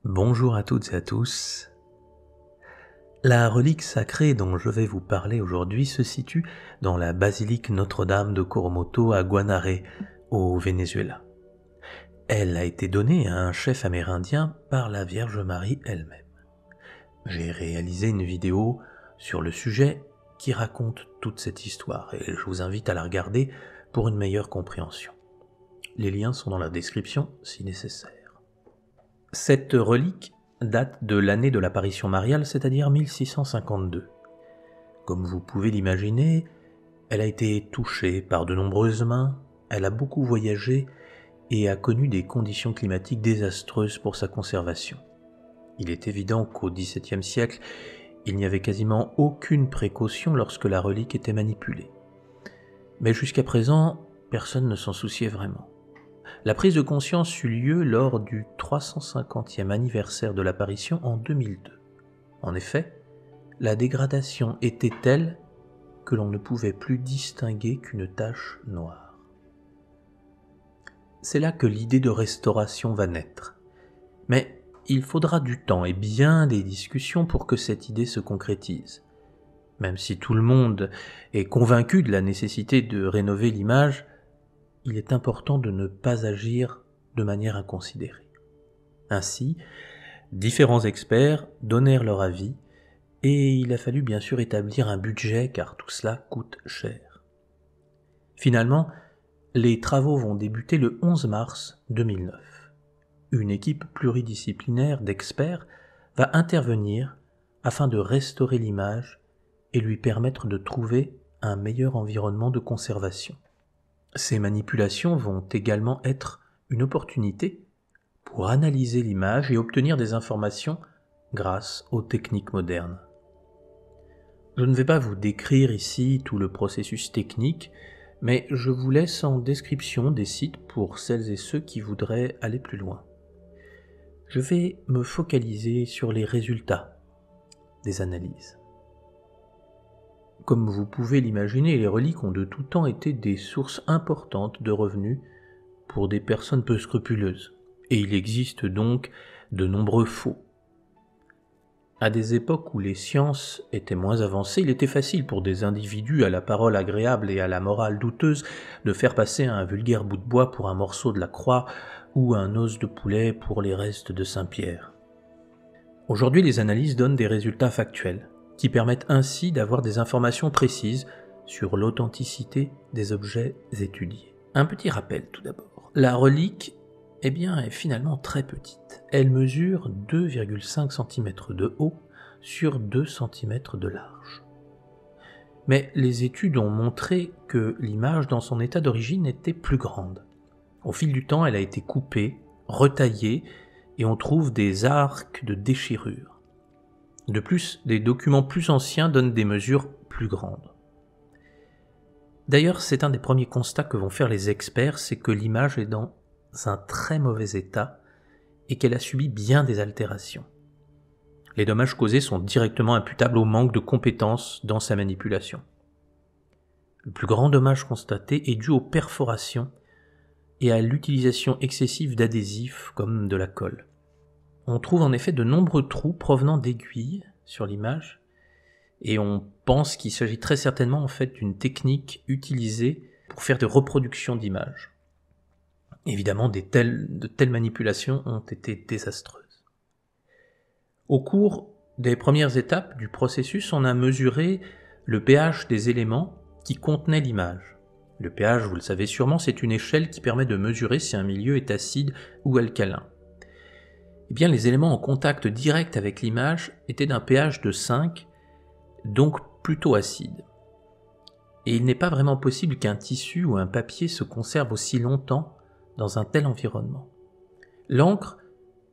Bonjour à toutes et à tous. La relique sacrée dont je vais vous parler aujourd'hui se situe dans la basilique Notre-Dame de Coromoto à Guanare, au Venezuela. Elle a été donnée à un chef amérindien par la Vierge Marie elle-même. J'ai réalisé une vidéo sur le sujet qui raconte toute cette histoire et je vous invite à la regarder pour une meilleure compréhension. Les liens sont dans la description si nécessaire. Cette relique date de l'année de l'apparition mariale, c'est-à-dire 1652. Comme vous pouvez l'imaginer, elle a été touchée par de nombreuses mains, elle a beaucoup voyagé et a connu des conditions climatiques désastreuses pour sa conservation. Il est évident qu'au XVIIe siècle, il n'y avait quasiment aucune précaution lorsque la relique était manipulée. Mais jusqu'à présent, personne ne s'en souciait vraiment. La prise de conscience eut lieu lors du 350e anniversaire de l'apparition en 2002. En effet, la dégradation était telle que l'on ne pouvait plus distinguer qu'une tache noire. C'est là que l'idée de restauration va naître. Mais il faudra du temps et bien des discussions pour que cette idée se concrétise. Même si tout le monde est convaincu de la nécessité de rénover l'image, il est important de ne pas agir de manière inconsidérée. Ainsi, différents experts donnèrent leur avis et il a fallu bien sûr établir un budget car tout cela coûte cher. Finalement, les travaux vont débuter le 11 mars 2009. Une équipe pluridisciplinaire d'experts va intervenir afin de restaurer l'image et lui permettre de trouver un meilleur environnement de conservation. Ces manipulations vont également être une opportunité pour analyser l'image et obtenir des informations grâce aux techniques modernes. Je ne vais pas vous décrire ici tout le processus technique, mais je vous laisse en description des sites pour celles et ceux qui voudraient aller plus loin. Je vais me focaliser sur les résultats des analyses. Comme vous pouvez l'imaginer, les reliques ont de tout temps été des sources importantes de revenus pour des personnes peu scrupuleuses, et il existe donc de nombreux faux. À des époques où les sciences étaient moins avancées, il était facile pour des individus à la parole agréable et à la morale douteuse de faire passer un vulgaire bout de bois pour un morceau de la croix ou un os de poulet pour les restes de Saint-Pierre. Aujourd'hui, les analyses donnent des résultats factuels, qui permettent ainsi d'avoir des informations précises sur l'authenticité des objets étudiés. Un petit rappel tout d'abord. La relique est finalement très petite. Elle mesure 2,5 cm de haut sur 2 cm de large. Mais les études ont montré que l'image dans son état d'origine était plus grande. Au fil du temps, elle a été coupée, retaillée, et on trouve des arcs de déchirure. De plus, des documents plus anciens donnent des mesures plus grandes. D'ailleurs, c'est un des premiers constats que vont faire les experts, c'est que l'image est dans un très mauvais état et qu'elle a subi bien des altérations. Les dommages causés sont directement imputables au manque de compétences dans sa manipulation. Le plus grand dommage constaté est dû aux perforations et à l'utilisation excessive d'adhésifs comme de la colle. On trouve en effet de nombreux trous provenant d'aiguilles sur l'image et on pense qu'il s'agit très certainement en fait d'une technique utilisée pour faire des reproductions d'images. Évidemment, de telles manipulations ont été désastreuses. Au cours des premières étapes du processus, on a mesuré le pH des éléments qui contenaient l'image. Le pH, vous le savez sûrement, c'est une échelle qui permet de mesurer si un milieu est acide ou alcalin. Eh bien, les éléments en contact direct avec l'image étaient d'un pH de 5, donc plutôt acide. Et il n'est pas vraiment possible qu'un tissu ou un papier se conserve aussi longtemps dans un tel environnement. L'encre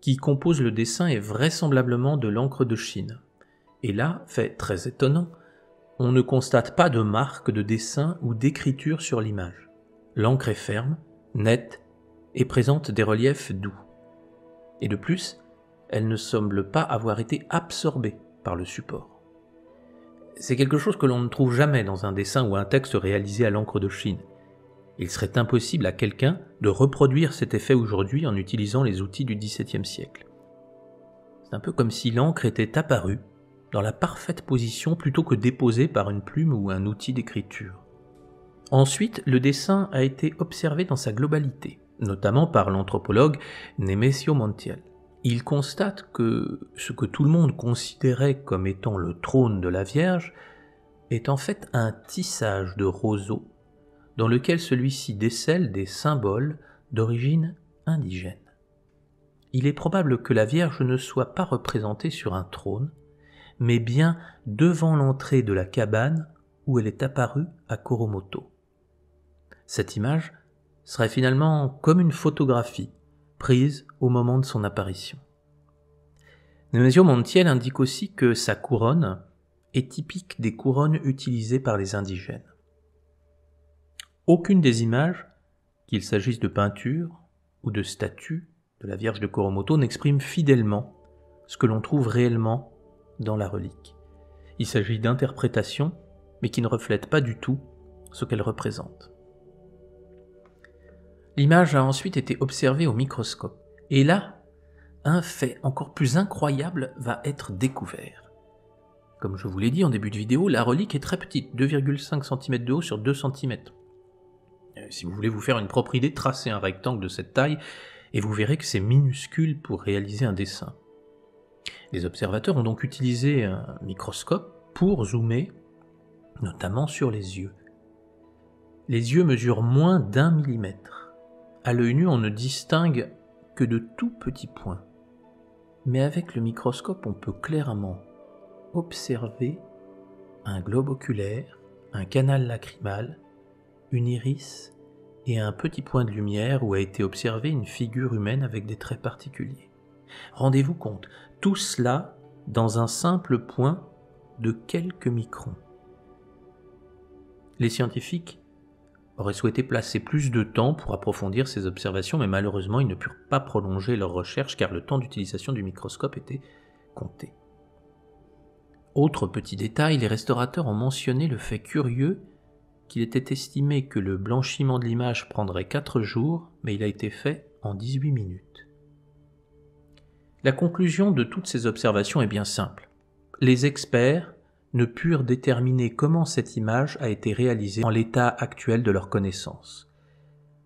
qui compose le dessin est vraisemblablement de l'encre de Chine. Et là, fait très étonnant, on ne constate pas de marque de dessin ou d'écriture sur l'image. L'encre est ferme, nette et présente des reliefs doux. Et de plus, elle ne semble pas avoir été absorbée par le support. C'est quelque chose que l'on ne trouve jamais dans un dessin ou un texte réalisé à l'encre de Chine. Il serait impossible à quelqu'un de reproduire cet effet aujourd'hui en utilisant les outils du XVIIe siècle. C'est un peu comme si l'encre était apparue dans la parfaite position plutôt que déposée par une plume ou un outil d'écriture. Ensuite, le dessin a été observé dans sa globalité, notamment par l'anthropologue Nemesio Montiel. Il constate que ce que tout le monde considérait comme étant le trône de la Vierge est en fait un tissage de roseaux dans lequel celui-ci décèle des symboles d'origine indigène. Il est probable que la Vierge ne soit pas représentée sur un trône, mais bien devant l'entrée de la cabane où elle est apparue à Koromoto. Cette image serait finalement comme une photographie prise au moment de son apparition. Nemesio Montiel indique aussi que sa couronne est typique des couronnes utilisées par les indigènes. Aucune des images, qu'il s'agisse de peintures ou de statues de la Vierge de Koromoto, n'exprime fidèlement ce que l'on trouve réellement dans la relique. Il s'agit d'interprétations, mais qui ne reflètent pas du tout ce qu'elle représente. L'image a ensuite été observée au microscope, et là, un fait encore plus incroyable va être découvert. Comme je vous l'ai dit en début de vidéo, la relique est très petite, 2,5 cm de haut sur 2 cm. Si vous voulez vous faire une propre idée, tracez un rectangle de cette taille, et vous verrez que c'est minuscule pour réaliser un dessin. Les observateurs ont donc utilisé un microscope pour zoomer, notamment sur les yeux. Les yeux mesurent moins d'1 millimètre. À l'œil nu, on ne distingue que de tout petits points. Mais avec le microscope, on peut clairement observer un globe oculaire, un canal lacrymal, une iris et un petit point de lumière où a été observée une figure humaine avec des traits particuliers. Rendez-vous compte, tout cela dans un simple point de quelques microns. Les scientifiques auraient souhaité placer plus de temps pour approfondir ces observations, mais malheureusement ils ne purent pas prolonger leurs recherches car le temps d'utilisation du microscope était compté. Autre petit détail, les restaurateurs ont mentionné le fait curieux qu'il était estimé que le blanchiment de l'image prendrait 4 jours, mais il a été fait en 18 minutes. La conclusion de toutes ces observations est bien simple. Les experts ne purent déterminer comment cette image a été réalisée en l'état actuel de leurs connaissances.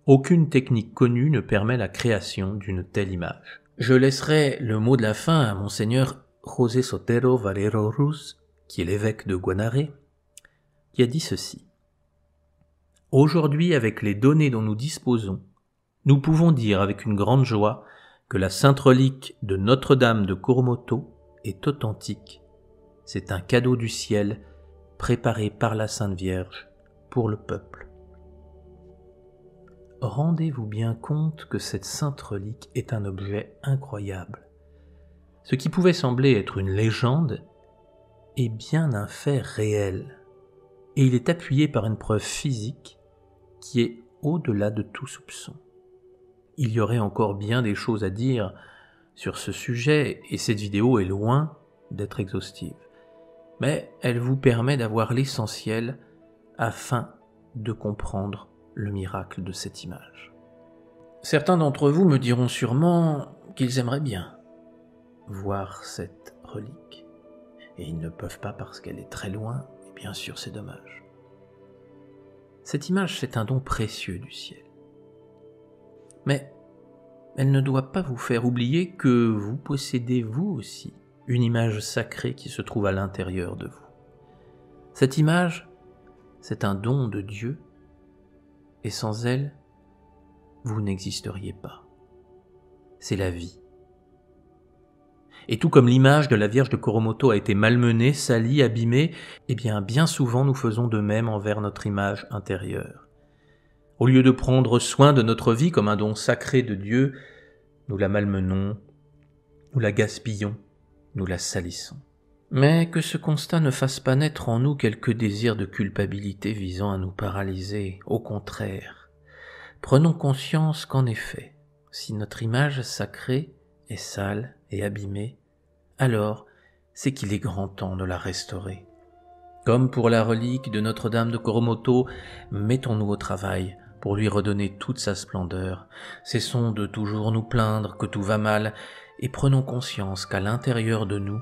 Aucune technique connue ne permet la création d'une telle image. Je laisserai le mot de la fin à Monseigneur José Sotero Valero Ruz, qui est l'évêque de Guanare, qui a dit ceci. Aujourd'hui, avec les données dont nous disposons, nous pouvons dire avec une grande joie que la sainte relique de Notre-Dame de Koromoto est authentique. C'est un cadeau du ciel préparé par la Sainte Vierge pour le peuple. Rendez-vous bien compte que cette sainte relique est un objet incroyable. Ce qui pouvait sembler être une légende est bien un fait réel, et il est appuyé par une preuve physique qui est au-delà de tout soupçon. Il y aurait encore bien des choses à dire sur ce sujet, et cette vidéo est loin d'être exhaustive. Mais elle vous permet d'avoir l'essentiel afin de comprendre le miracle de cette image. Certains d'entre vous me diront sûrement qu'ils aimeraient bien voir cette relique, et ils ne peuvent pas parce qu'elle est très loin, et bien sûr c'est dommage. Cette image, c'est un don précieux du ciel. Mais elle ne doit pas vous faire oublier que vous possédez vous aussi une image sacrée qui se trouve à l'intérieur de vous. Cette image, c'est un don de Dieu, et sans elle, vous n'existeriez pas. C'est la vie. Et tout comme l'image de la Vierge de Koromoto a été malmenée, salie, abîmée, eh bien souvent nous faisons de même envers notre image intérieure. Au lieu de prendre soin de notre vie comme un don sacré de Dieu, nous la malmenons, nous la gaspillons, nous la salissons. Mais que ce constat ne fasse pas naître en nous quelques désirs de culpabilité visant à nous paralyser. Au contraire, prenons conscience qu'en effet, si notre image sacrée est sale et abîmée, alors c'est qu'il est grand temps de la restaurer. Comme pour la relique de Notre-Dame de Koromoto, mettons-nous au travail pour lui redonner toute sa splendeur. Cessons de toujours nous plaindre que tout va mal et prenons conscience qu'à l'intérieur de nous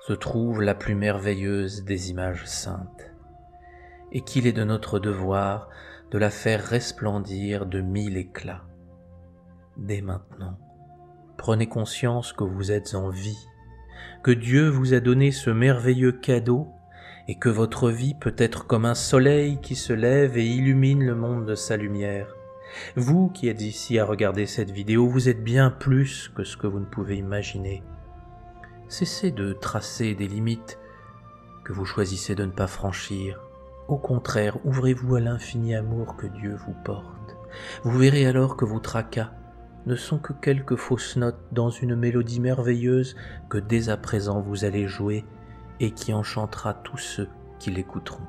se trouve la plus merveilleuse des images saintes, et qu'il est de notre devoir de la faire resplendir de 1000 éclats. Dès maintenant, prenez conscience que vous êtes en vie, que Dieu vous a donné ce merveilleux cadeau et que votre vie peut être comme un soleil qui se lève et illumine le monde de sa lumière. Vous qui êtes ici à regarder cette vidéo, vous êtes bien plus que ce que vous ne pouvez imaginer. Cessez de tracer des limites que vous choisissez de ne pas franchir. Au contraire, ouvrez-vous à l'infini amour que Dieu vous porte. Vous verrez alors que vos tracas ne sont que quelques fausses notes dans une mélodie merveilleuse que dès à présent vous allez jouer et qui enchantera tous ceux qui l'écouteront.